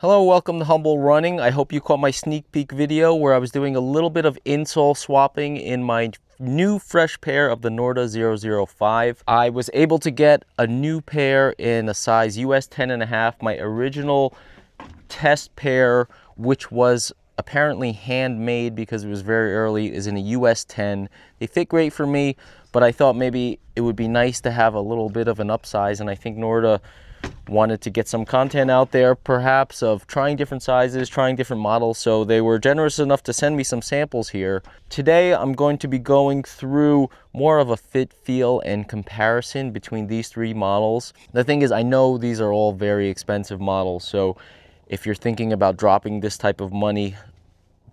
Hello, welcome to Humble Running. I hope you caught my sneak peek video where I was doing a little bit of insole swapping in my new fresh pair of the NORDA 005. I was able to get a new pair in a size US 10.5. My original test pair, which was apparently handmade because it was very early, is in a US 10. They fit great for me, but I thought maybe it would be nice to have a little bit of an upsize, and I think NORDA wanted to get some content out there, perhaps, of trying different sizes, trying different models, so they were generous enough to send me some samples here. Today I'm going to be going through more of a fit, feel, and comparison between these three models. The thing is, I know these are all very expensive models, so if you're thinking about dropping this type of money,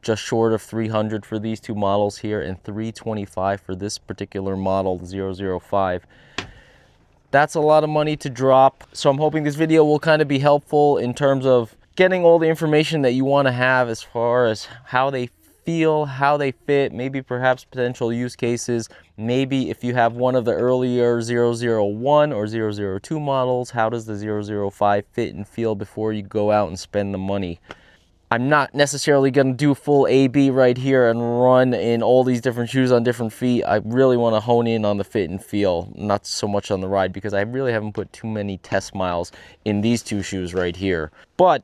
just short of $300 for these two models here and $325 for this particular model, the 005. That's a lot of money to drop. So I'm hoping this video will kind of be helpful in terms of getting all the information that you want to have as far as how they feel, how they fit, maybe perhaps potential use cases. Maybe if you have one of the earlier 001 or 002 models, how does the 005 fit and feel before you go out and spend the money? I'm not necessarily going to do full A/B right here and run in all these different shoes on different feet. I really want to hone in on the fit and feel, not so much on the ride, because I really haven't put too many test miles in these two shoes right here. But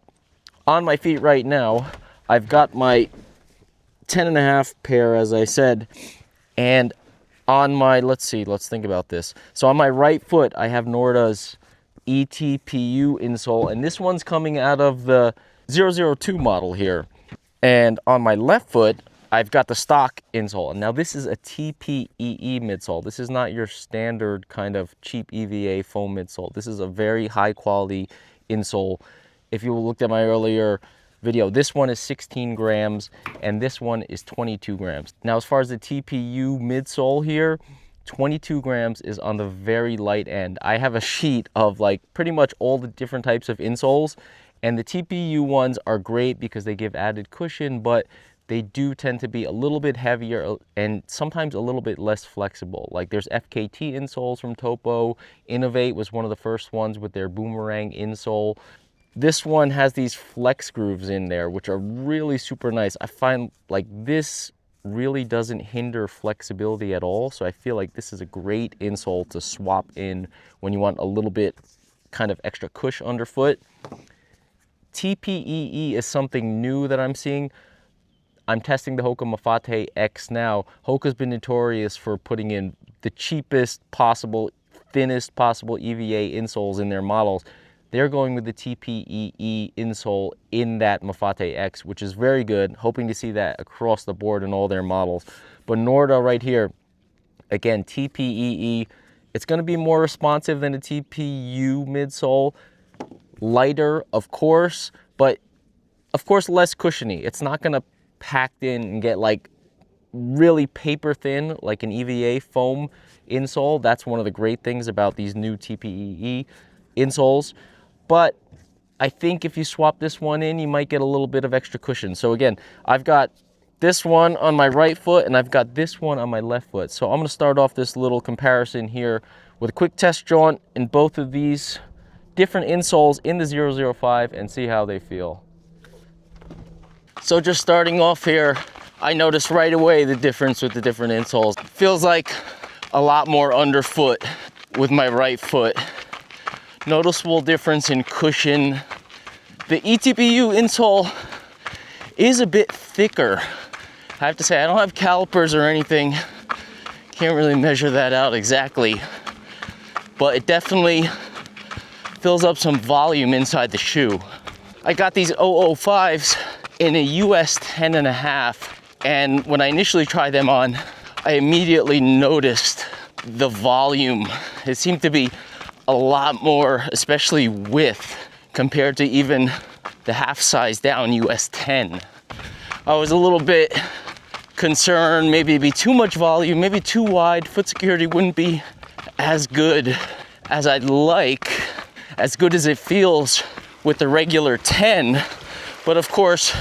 on my feet right now, I've got my 10.5 pair, as I said, and on my, let's think about this. So on my right foot, I have NORDA's eTPU insole, and this one's coming out of the 002 model here. And on my left foot, I've got the stock insole. Now this is a TPEE midsole. This is not your standard kind of cheap EVA foam midsole. This is a very high quality insole. If you looked at my earlier video, this one is 16 grams and this one is 22 grams. Now as far as the TPU midsole here, 22 grams is on the very light end. I have a sheet of like pretty much all the different types of insoles, and the TPU ones are great because they give added cushion, but they do tend to be a little bit heavier and sometimes a little bit less flexible. Like there's FKT insoles from Topo. Innovate was one of the first ones with their boomerang insole. This one has these flex grooves in there, which are really super nice. I find like this really doesn't hinder flexibility at all. So I feel like this is a great insole to swap in when you want a little bit kind of extra cush underfoot. TPEE is something new that I'm seeing. I'm testing the Hoka Mafate X now. Hoka's been notorious for putting in the cheapest possible, thinnest possible EVA insoles in their models. They're going with the TPEE insole in that Mafate X, which is very good. Hoping to see that across the board in all their models. But NORDA right here, again, TPEE, it's going to be more responsive than a TPU midsole. Lighter, of course, but of course less cushiony. It's not going to pack in and get like really paper thin like an EVA foam insole. That's one of the great things about these new TPEE insoles. But I think if you swap this one in, you might get a little bit of extra cushion. So again, I've got this one on my right foot and I've got this one on my left foot. So I'm going to start off this little comparison here with a quick test jaunt in both of these different insoles in the 005 and see how they feel. So just starting off here, I noticed right away the difference with the different insoles. Feels like a lot more underfoot with my right foot. Noticeable difference in cushion. The eTPU insole is a bit thicker. I have to say, I don't have calipers or anything. Can't really measure that out exactly, but it definitely fills up some volume inside the shoe. I got these 005s in a US 10.5, and when I initially tried them on, I immediately noticed the volume. It seemed to be a lot more, especially width, compared to even the half size down US 10. I was a little bit concerned, maybe it'd be too much volume, maybe too wide, foot security wouldn't be as good as I'd like, as good as it feels with the regular 10. But of course,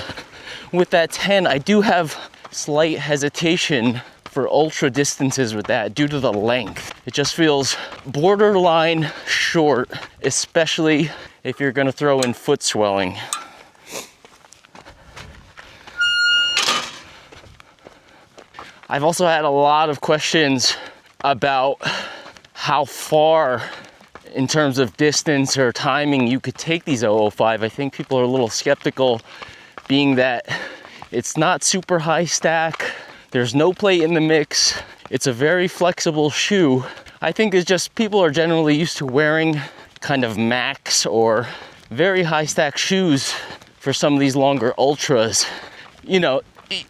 with that 10, I do have slight hesitation for ultra distances with that due to the length. It just feels borderline short, especially if you're gonna throw in foot swelling. I've also had a lot of questions about how far in terms of distance or timing you could take these 005. I think people are a little skeptical, being that it's not super high stack, there's no plate in the mix, it's a very flexible shoe. I think it's just people are generally used to wearing kind of max or very high stack shoes for some of these longer ultras. You know,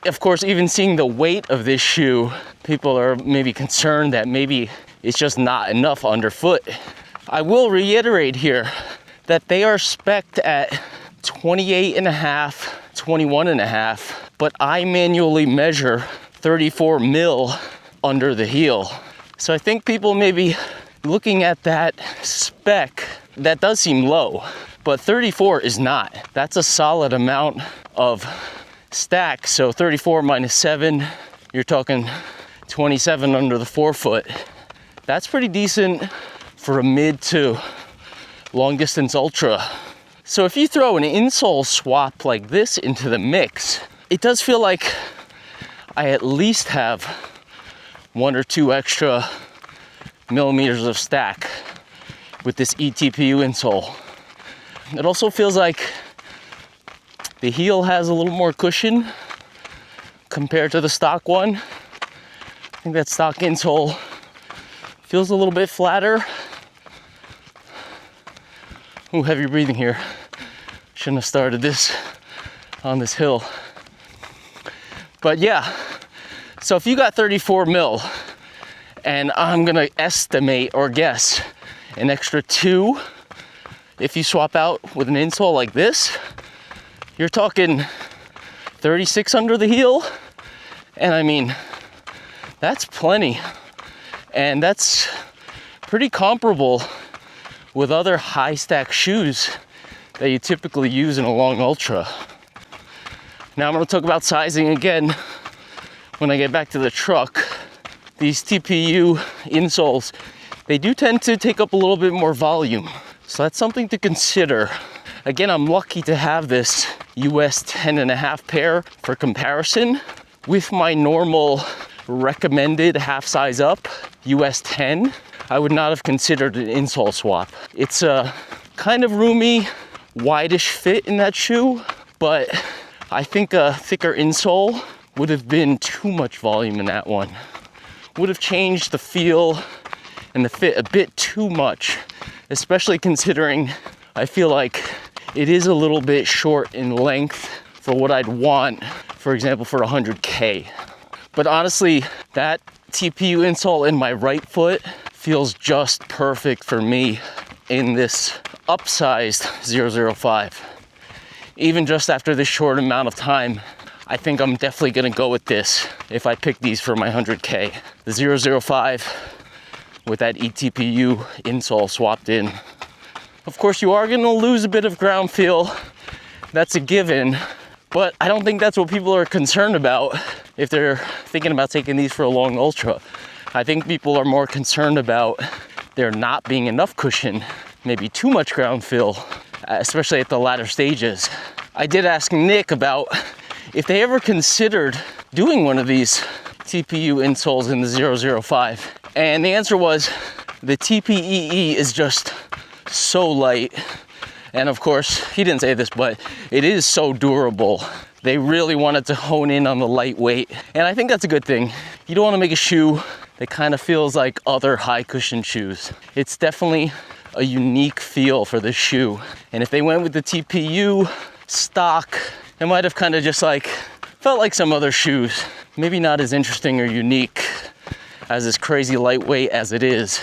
of course, even seeing the weight of this shoe, people are maybe concerned that maybe it's just not enough underfoot. I will reiterate here that they are spec'd at 28.5, 21.5, but I manually measure 34 mil under the heel. So I think people may be looking at that spec, that does seem low, but 34 is not. That's a solid amount of stack. So 34 minus 7, you're talking 27 under the forefoot. That's pretty decent for a mid to long distance ultra. So if you throw an insole swap like this into the mix, it does feel like I at least have 1 or 2 extra millimeters of stack with this eTPU insole. It also feels like the heel has a little more cushion compared to the stock one. I think that stock insole feels a little bit flatter. Ooh, heavy breathing here. Shouldn't have started this on this hill. But yeah, so if you got 34 mil, and I'm gonna estimate or guess an extra 2, if you swap out with an insole like this, you're talking 36 under the heel. And I mean, that's plenty. And that's pretty comparable with other high stack shoes that you typically use in a long ultra. Now I'm gonna talk about sizing again when I get back to the truck. These TPU insoles, they do tend to take up a little bit more volume. So that's something to consider. Again, I'm lucky to have this US 10.5 pair for comparison with my normal recommended half size up, US 10. I would not have considered an insole swap. It's a kind of roomy, wide-ish fit in that shoe, but I think a thicker insole would have been too much volume in that one. Would have changed the feel and the fit a bit too much, especially considering I feel like it is a little bit short in length for what I'd want, for example, for 100K. But honestly, that TPU insole in my right foot feels just perfect for me in this upsized 005. Even just after this short amount of time, I think I'm definitely gonna go with this if I pick these for my 100K. The 005 with that eTPU insole swapped in. Of course, you are gonna lose a bit of ground feel. That's a given, but I don't think that's what people are concerned about if they're thinking about taking these for a long ultra. I think people are more concerned about there not being enough cushion, maybe too much ground feel, especially at the latter stages. I did ask Nick about if they ever considered doing one of these TPU insoles in the 005. And the answer was the TPEE is just so light. And of course, he didn't say this, but it is so durable. They really wanted to hone in on the lightweight. And I think that's a good thing. You don't want to make a shoe that kind of feels like other high cushion shoes. It's definitely a unique feel for this shoe. And if they went with the TPU stock, it might have kind of just like felt like some other shoes. Maybe not as interesting or unique as this crazy lightweight as it is,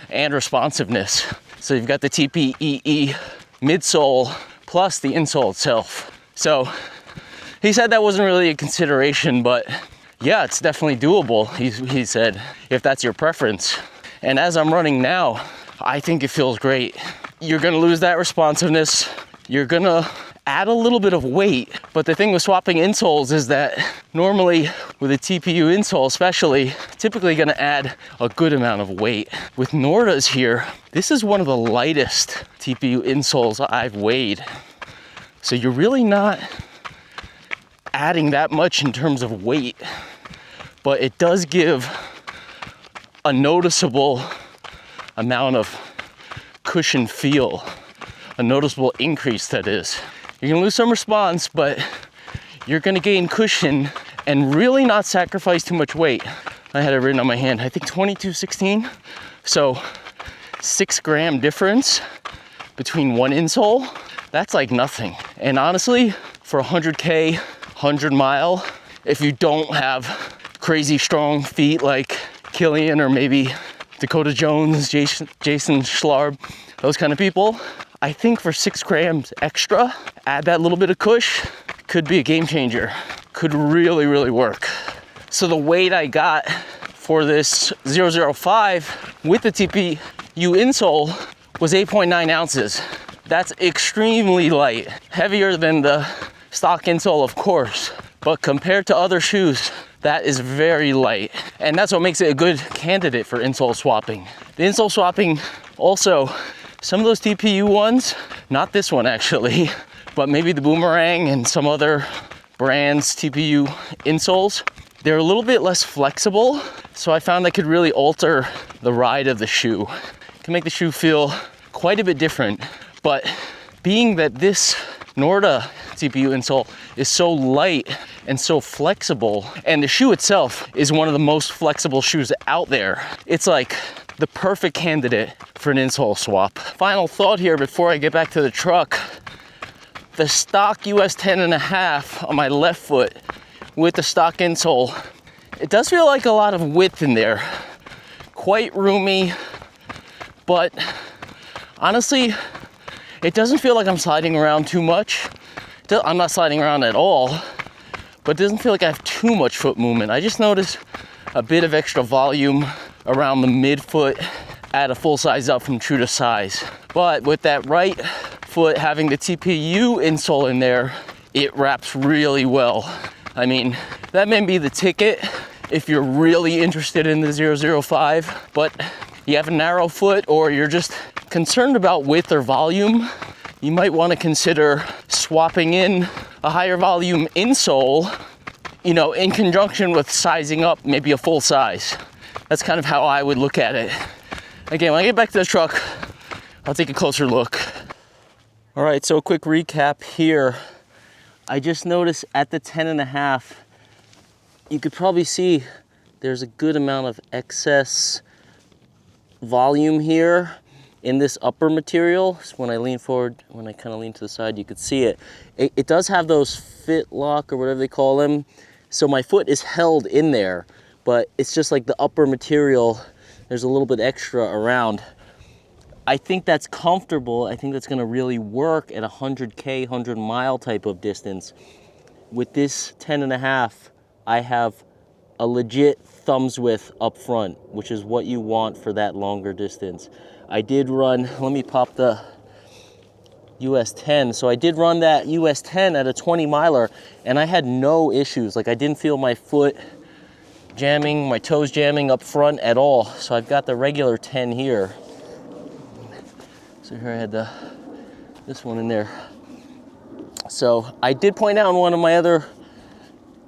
and responsiveness. So you've got the TPEE midsole plus the insole itself. So he said that wasn't really a consideration, but yeah, it's definitely doable, he said, if that's your preference. And as I'm running now, I think it feels great. You're gonna lose that responsiveness. You're gonna add a little bit of weight, but the thing with swapping insoles is that normally with a TPU insole especially, typically gonna add a good amount of weight. With NORDA's here, this is one of the lightest TPU insoles I've weighed. So you're really not adding that much in terms of weight, but it does give a noticeable amount of cushion feel, a noticeable increase that is. You're gonna lose some response, but you're gonna gain cushion and really not sacrifice too much weight. I had it written on my hand, I think 2216. So 6 gram difference between one insole, that's like nothing. And honestly, for 100K, 100 mile, if you don't have crazy strong feet like Killian or maybe Dakota Jones, Jason Schlarb, those kind of people, I think for 6 grams extra, add that little bit of cush, could be a game changer. Could really, really work. So the weight I got for this 005 with the TPEE insole was 8.9 ounces. That's extremely light, heavier than the stock insole, of course, but compared to other shoes, that is very light. And that's what makes it a good candidate for insole swapping. The insole swapping also, some of those TPU ones, not this one actually, but maybe the Boomerang and some other brands TPU insoles, they're a little bit less flexible. So I found that could really alter the ride of the shoe. It can make the shoe feel quite a bit different. But being that this NORDA TPU insole is so light and so flexible, and the shoe itself is one of the most flexible shoes out there, it's like the perfect candidate for an insole swap. Final thought here before I get back to the truck. The stock US 10.5 on my left foot with the stock insole, it does feel like a lot of width in there. Quite roomy, but honestly, it doesn't feel like I'm sliding around too much. I'm not sliding around at all, but it doesn't feel like I have too much foot movement. I just noticed a bit of extra volume around the midfoot at a full size up from true to size. But with that right foot having the TPU insole in there, it wraps really well. I mean, that may be the ticket if you're really interested in the 005, but you have a narrow foot or you're just concerned about width or volume, you might want to consider swapping in a higher volume insole, you know, in conjunction with sizing up maybe a full size. That's kind of how I would look at it. Again, when I get back to the truck, I'll take a closer look. All right, so a quick recap here. I just noticed at the 10.5, you could probably see there's a good amount of excess volume here in this upper material. So when I lean forward, when I kind of lean to the side, you could see it. It does have those fit lock or whatever they call them. So my foot is held in there, but it's just like the upper material, there's a little bit extra around. I think that's comfortable. I think that's gonna really work at 100K, 100 mile type of distance. With this 10.5, I have a legit thumbs width up front, which is what you want for that longer distance. I did run, let me pop the US 10. So I did run that US 10 at a 20 miler and I had no issues. Like I didn't feel my foot jamming, my toes jamming up front at all. So I've got the regular 10 here. So here I had this one in there. So I did point out in one of my other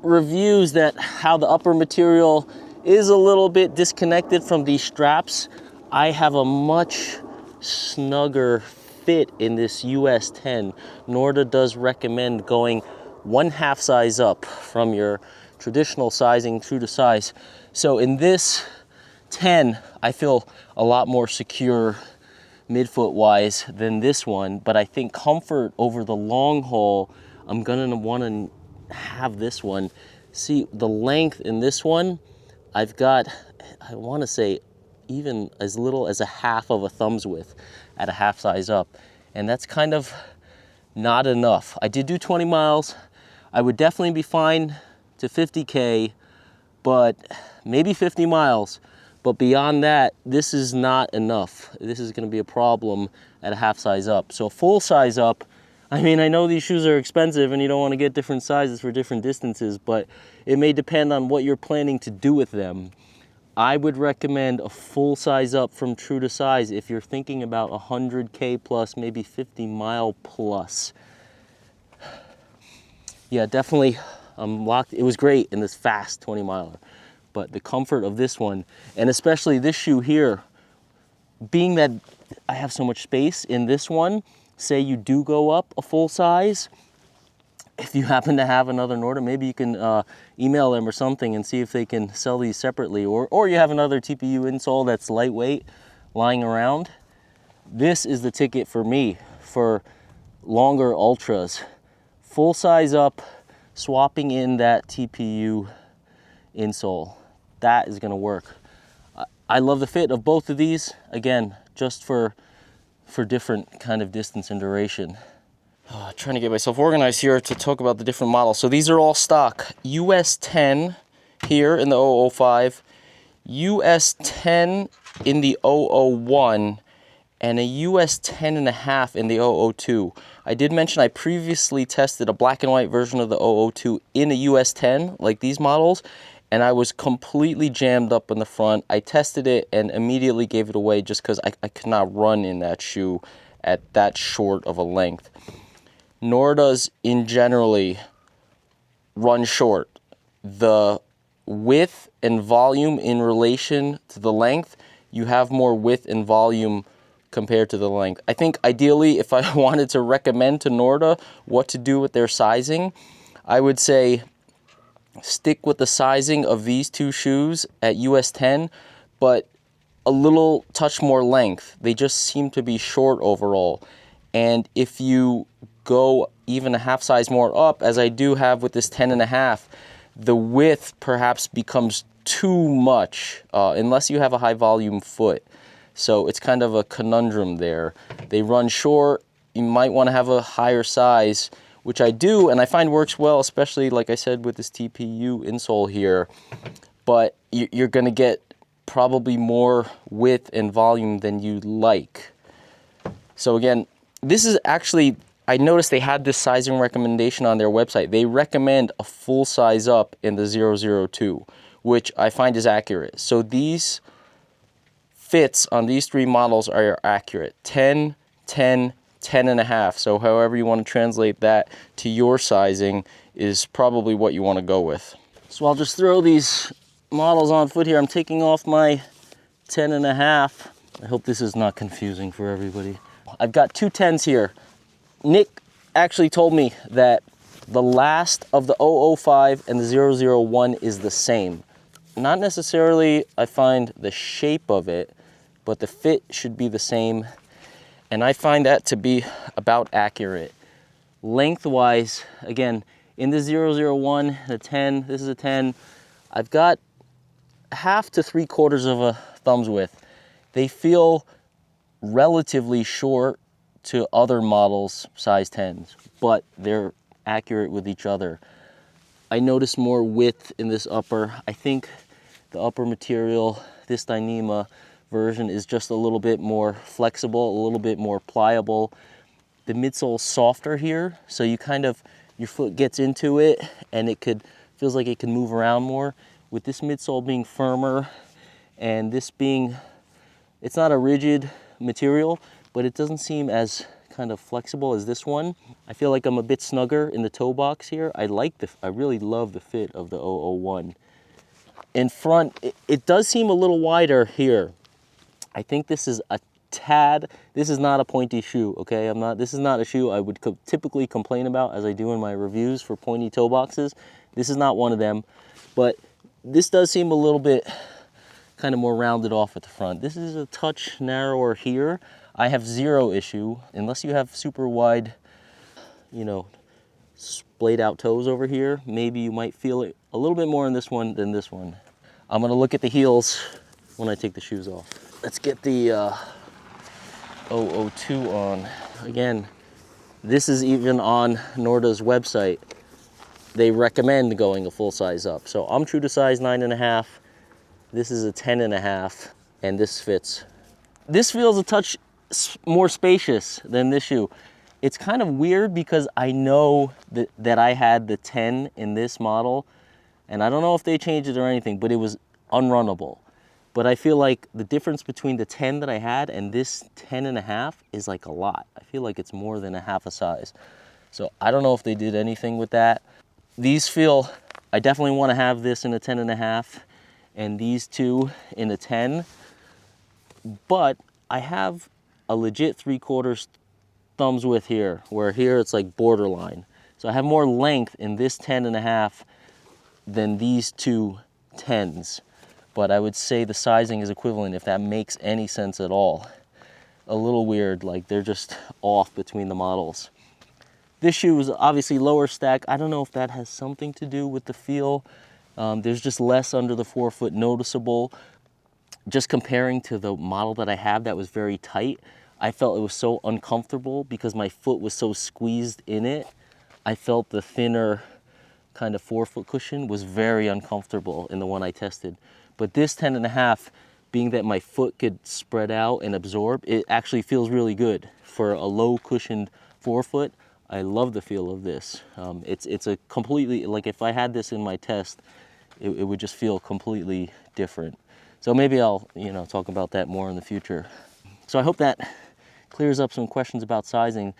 reviews that how the upper material is a little bit disconnected from these straps. I have a much snugger fit in this US 10. NORDA does recommend going 1/2 size up from your traditional sizing true to size. So in this 10, I feel a lot more secure midfoot wise than this one, but I think comfort over the long haul, I'm gonna wanna have this one. See the length in this one, I've got, I wanna say even as little as a 1/2 of a thumbs width at a 1/2 size up. And that's kind of not enough. I did do 20 miles. I would definitely be fine to 50K, but maybe 50 miles. But beyond that, this is not enough. This is gonna be a problem at a 1/2 size up. So full size up, I mean, I know these shoes are expensive and you don't wanna get different sizes for different distances, but it may depend on what you're planning to do with them. I would recommend a full size up from true to size if you're thinking about 100K plus, maybe 50 mile plus. Yeah, definitely, I'm locked. It was great in this fast 20 miler, but the comfort of this one, and especially this shoe here, being that I have so much space in this one, say you do go up a full size, if you happen to have another NORDA, maybe you can email them or something and see if they can sell these separately, or you have another TPU insole that's lightweight lying around. This is the ticket for me for longer ultras. Full size up, swapping in that TPU insole. That is gonna work. I love the fit of both of these, again, just for different kind of distance and duration. Trying to get myself organized here to talk about the different models. So these are all stock. US 10 here in the 005, US 10 in the 001, and a US 10.5 in the 002. I did mention I previously tested a black and white version of the 002 in a US 10, like these models, and I was completely jammed up in the front. I tested it and immediately gave it away just because I could not run in that shoe at that short of a length. NORDAs in generally run short. The width and volume in relation to the length, you have more width and volume compared to the length. I think ideally, if I wanted to recommend to NORDA what to do with their sizing, I would say stick with the sizing of these two shoes at US 10, but a little touch more length. They just seem to be short overall. And if you go even a half size more up, as I do have with this 10.5, the width perhaps becomes too much, unless you have a high volume foot. So it's kind of a conundrum there. They run short, you might want to have a higher size, which I do, and I find works well, especially like I said with this TPU insole here, but you're gonna get probably more width and volume than you like. So again, this is actually, I noticed they had this sizing recommendation on their website. They recommend a full size up in the 002, which I find is accurate. So these fits on these three models are accurate. 10, 10, 10.5. So however you want to translate that to your sizing is probably what you want to go with. So I'll just throw these models on foot here. I'm taking off my 10.5. I hope this is not confusing for everybody. I've got two 10s here. Nick actually told me that the last of the 005 and the 001 is the same. Not necessarily, I find, the shape of it, but the fit should be the same. And I find that to be about accurate. Lengthwise, again, in the 001, the 10, this is a 10, I've got half to 3/4 of a thumb's width. They feel relatively short to other models size 10s, but they're accurate with each other. I notice more width in this upper. I think the upper material, this Dyneema version, is just a little bit more flexible, a little bit more pliable. The midsole's softer here, so you kind of, your foot gets into it and it feels like it can move around more. With this midsole being firmer and this being, it's not a rigid material, but it doesn't seem as kind of flexible as this one. I feel like I'm a bit snugger in the toe box here. I really love the fit of the 001. In front, it does seem a little wider here. I think this is a tad, this is not a pointy shoe, okay? This is not a shoe I would typically complain about as I do in my reviews for pointy toe boxes. This is not one of them, but this does seem a little bit kind of more rounded off at the front. This is a touch narrower here. I have zero issue, unless you have super wide, you know, splayed out toes over here. Maybe you might feel it a little bit more in this one than this one. I'm gonna look at the heels when I take the shoes off. Let's get the 002 on. Again, this is even on NORDA's website. They recommend going a full size up. So I'm true to size 9.5. This is a 10.5, and this fits. This feels a touch more spacious than this shoe. It's kind of weird because I know that I had the 10 in this model, and I don't know if they changed it or anything, but it was unrunnable. But I feel like the difference between the 10 that I had and this 10.5 is like a lot. I feel like it's more than a half a size. So I don't know if they did anything with that. These feel, I definitely want to have this in a 10.5. and these two in a 10. But I have a legit 3/4 thumbs width here, where here it's like borderline. So I have more length in this 10.5 than these two 10s. But I would say the sizing is equivalent, if that makes any sense at all. A little weird, like they're just off between the models. This shoe is obviously lower stack. I don't know if that has something to do with the feel. There's just less under the forefoot noticeable. Just comparing to the model that I have that was very tight, I felt it was so uncomfortable because my foot was so squeezed in it. I felt the thinner kind of forefoot cushion was very uncomfortable in the one I tested. But this 10.5, being that my foot could spread out and absorb, it actually feels really good. For a low cushioned forefoot, I love the feel of this. It's a completely, like if I had this in my test, it would just feel completely different. So maybe I'll, talk about that more in the future. So I hope that clears up some questions about sizing.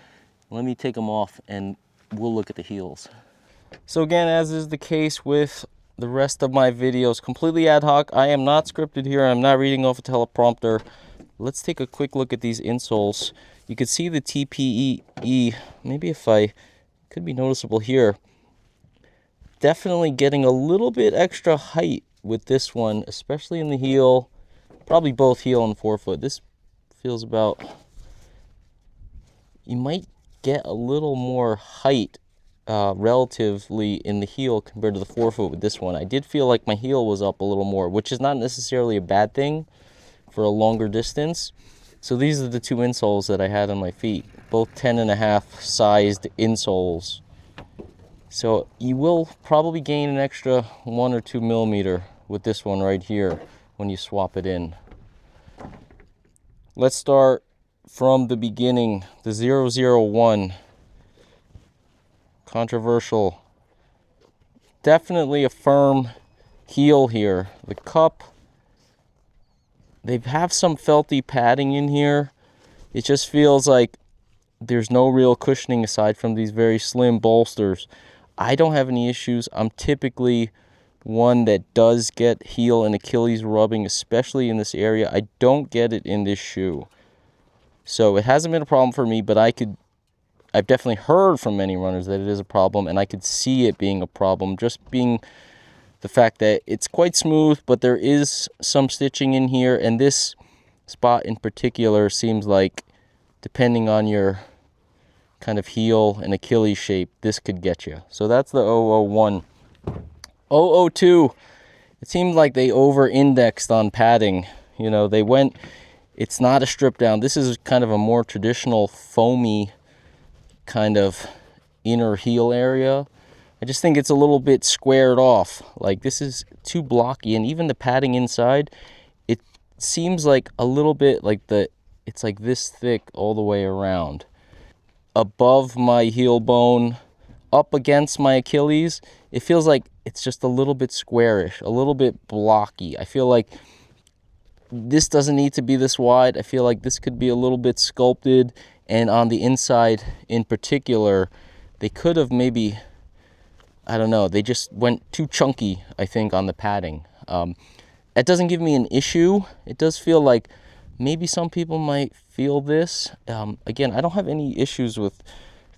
Let me take them off and we'll look at the heels. So again, as is the case with the rest of my videos, completely ad hoc. I am not scripted here. I'm not reading off a teleprompter. Let's take a quick look at these insoles. You can see the TPEE, maybe if I, could be noticeable here. Definitely getting a little bit extra height with this one, especially in the heel, probably both heel and forefoot. This feels about, you might get a little more height relatively in the heel compared to the forefoot with this one. I did feel like my heel was up a little more, which is not necessarily a bad thing for a longer distance. So these are the two insoles that I had on my feet, both 10.5 sized insoles. So you will probably gain an extra 1 or 2 millimeter with this one right here when you swap it in. Let's start from the beginning, the 001. Controversial. Definitely a firm heel here. The cup, they have some felty padding in here. It just feels like there's no real cushioning aside from these very slim bolsters. I don't have any issues. I'm typically one that does get heel and Achilles rubbing, especially in this area. I don't get it in this shoe. So it hasn't been a problem for me, but I've definitely heard from many runners that it is a problem, and I could see it being a problem, just being the fact that it's quite smooth, but there is some stitching in here, and this spot in particular seems like, depending on your kind of heel and Achilles shape, this could get you. So that's the 001. 002, it seemed like they over-indexed on padding. They went, it's not a strip down. This is kind of a more traditional foamy kind of inner heel area. I just think it's a little bit squared off. Like, this is too blocky, and even the padding inside, it seems like a little bit like it's like this thick all the way around. Above my heel bone, up against my Achilles, it feels like it's just a little bit squarish, a little bit blocky. I feel like this doesn't need to be this wide. I feel like this could be a little bit sculpted, and on the inside in particular, they could have maybe, I don't know, they just went too chunky, I think, on the padding. It doesn't give me an issue. It does feel like maybe some people might feel this. Again, I don't have any issues with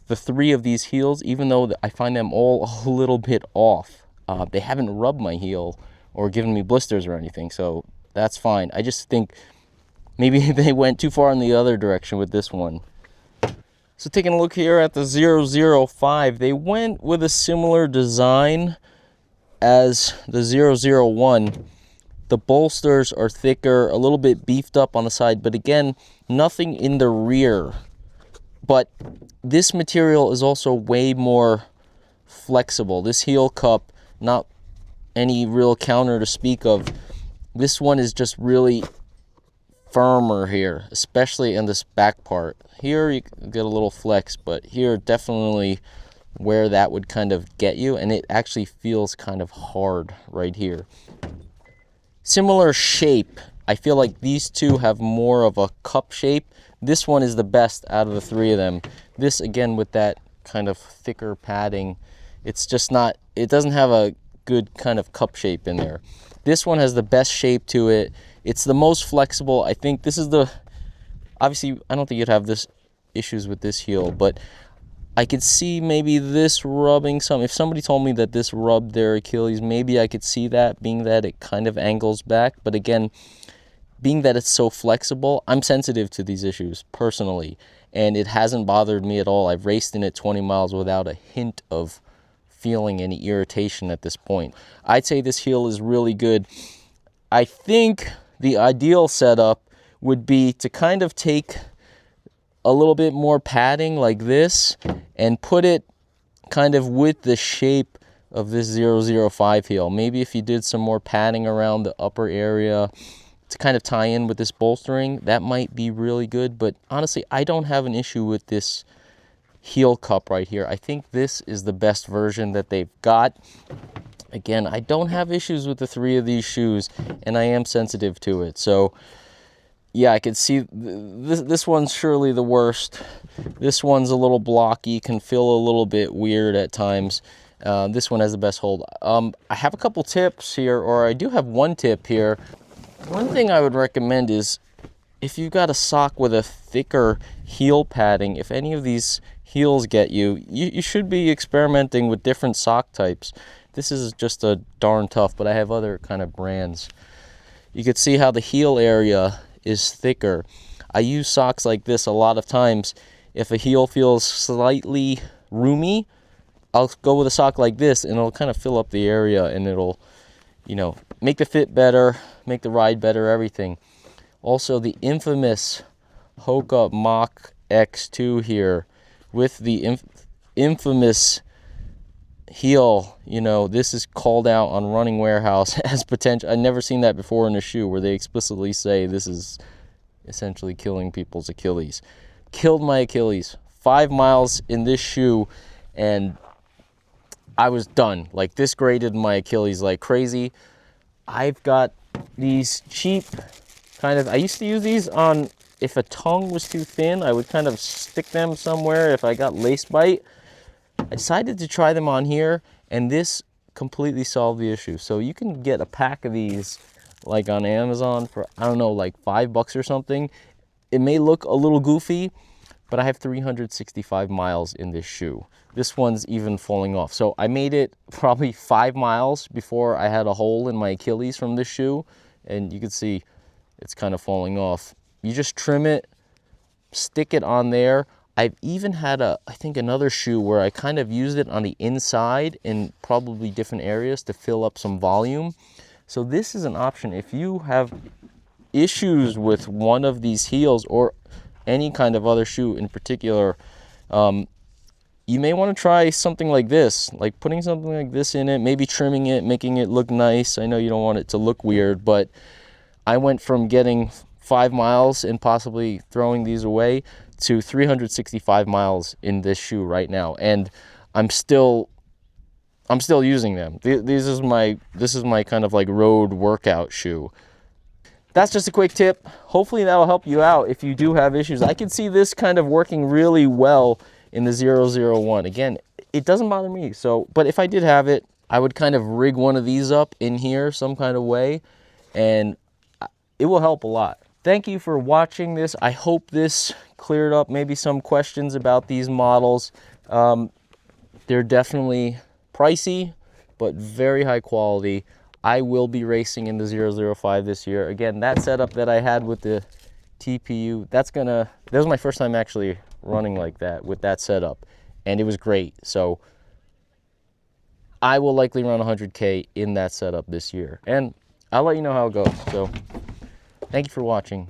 the 3 of these heels, even though I find them all a little bit off. They haven't rubbed my heel or given me blisters or anything, so that's fine. I just think maybe they went too far in the other direction with this one. So taking a look here at the 005, they went with a similar design as the 001. The bolsters are thicker, a little bit beefed up on the side, but again, nothing in the rear. But this material is also way more flexible. This heel cup, not any real counter to speak of. This one is just really firmer here, especially in this back part. Here you get a little flex, but here definitely where that would kind of get you, and it actually feels kind of hard right here. Similar shape. I feel like these two have more of a cup shape. This one is the best out of the 3 of them. This, again, with that kind of thicker padding, it's just not, it doesn't have a good kind of cup shape in there. This one has the best shape to it. It's the most flexible. I think this is obviously, I don't think you'd have this issues with this heel, but I could see maybe this rubbing some. If somebody told me that this rubbed their Achilles, maybe I could see that, being that it kind of angles back. But again, being that it's so flexible, I'm sensitive to these issues personally, and it hasn't bothered me at all. I've raced in it 20 miles without a hint of feeling any irritation at this point. I'd say this heel is really good. I think the ideal setup would be to kind of take a little bit more padding like this and put it kind of with the shape of this 005 heel. Maybe if you did some more padding around the upper area to kind of tie in with this bolstering, that might be really good. But honestly, I don't have an issue with this heel cup right here. I think this is the best version that they've got. Again, I don't have issues with the 3 of these shoes, and I am sensitive to it. So yeah, I can see this one's surely the worst. This one's a little blocky, can feel a little bit weird at times. This one has the best hold. I have a couple tips here, or I do have one tip here. One thing I would recommend is, if you've got a sock with a thicker heel padding, if any of these heels get you, you should be experimenting with different sock types. This is just a darn tough, but I have other kind of brands. You can see how the heel area is thicker. I use socks like this a lot of times. If a heel feels slightly roomy, I'll go with a sock like this, and it'll kind of fill up the area, and it'll, you know, make the fit better, make the ride better, everything. Also, the infamous Hoka Mach X2 here with the infamous heel, you know, this is called out on Running Warehouse as potential. I've never seen that before in a shoe where they explicitly say this is essentially killing people's Achilles. Killed my Achilles. 5 miles in this shoe, and I was done. Like, this graded my Achilles like crazy. I've got these cheap kind of, I used to use these on, if a tongue was too thin, I would kind of stick them somewhere if I got lace bite. I decided to try them on here, and this completely solved the issue. So you can get a pack of these like on Amazon for, I don't know, like $5 or something. It may look a little goofy, but I have 365 miles in this shoe. This one's even falling off. So I made it probably 5 miles before I had a hole in my Achilles from this shoe, and you can see it's kind of falling off. You just trim it, stick it on there. I've even had I think another shoe where I kind of used it on the inside in probably different areas to fill up some volume. So this is an option. If you have issues with one of these heels or any kind of other shoe in particular, you may want to try something like this, like putting something like this in it, maybe trimming it, making it look nice. I know you don't want it to look weird, but I went from getting 5 miles and possibly throwing these away to 365 miles in this shoe right now, and I'm still using them. This is my kind of like road workout shoe. That's just a quick tip. Hopefully that'll help you out if you do have issues. I can see this kind of working really well in the 001. Again, it doesn't bother me. So, but if I did have it, I would kind of rig one of these up in here some kind of way, and it will help a lot. Thank you for watching this. I hope this cleared up maybe some questions about these models. They're definitely pricey, but very high quality. I will be racing in the 005 this year. Again, that setup that I had with the TPU, that was my first time actually running like that with that setup, and it was great. So I will likely run 100K in that setup this year, and I'll let you know how it goes. So thank you for watching.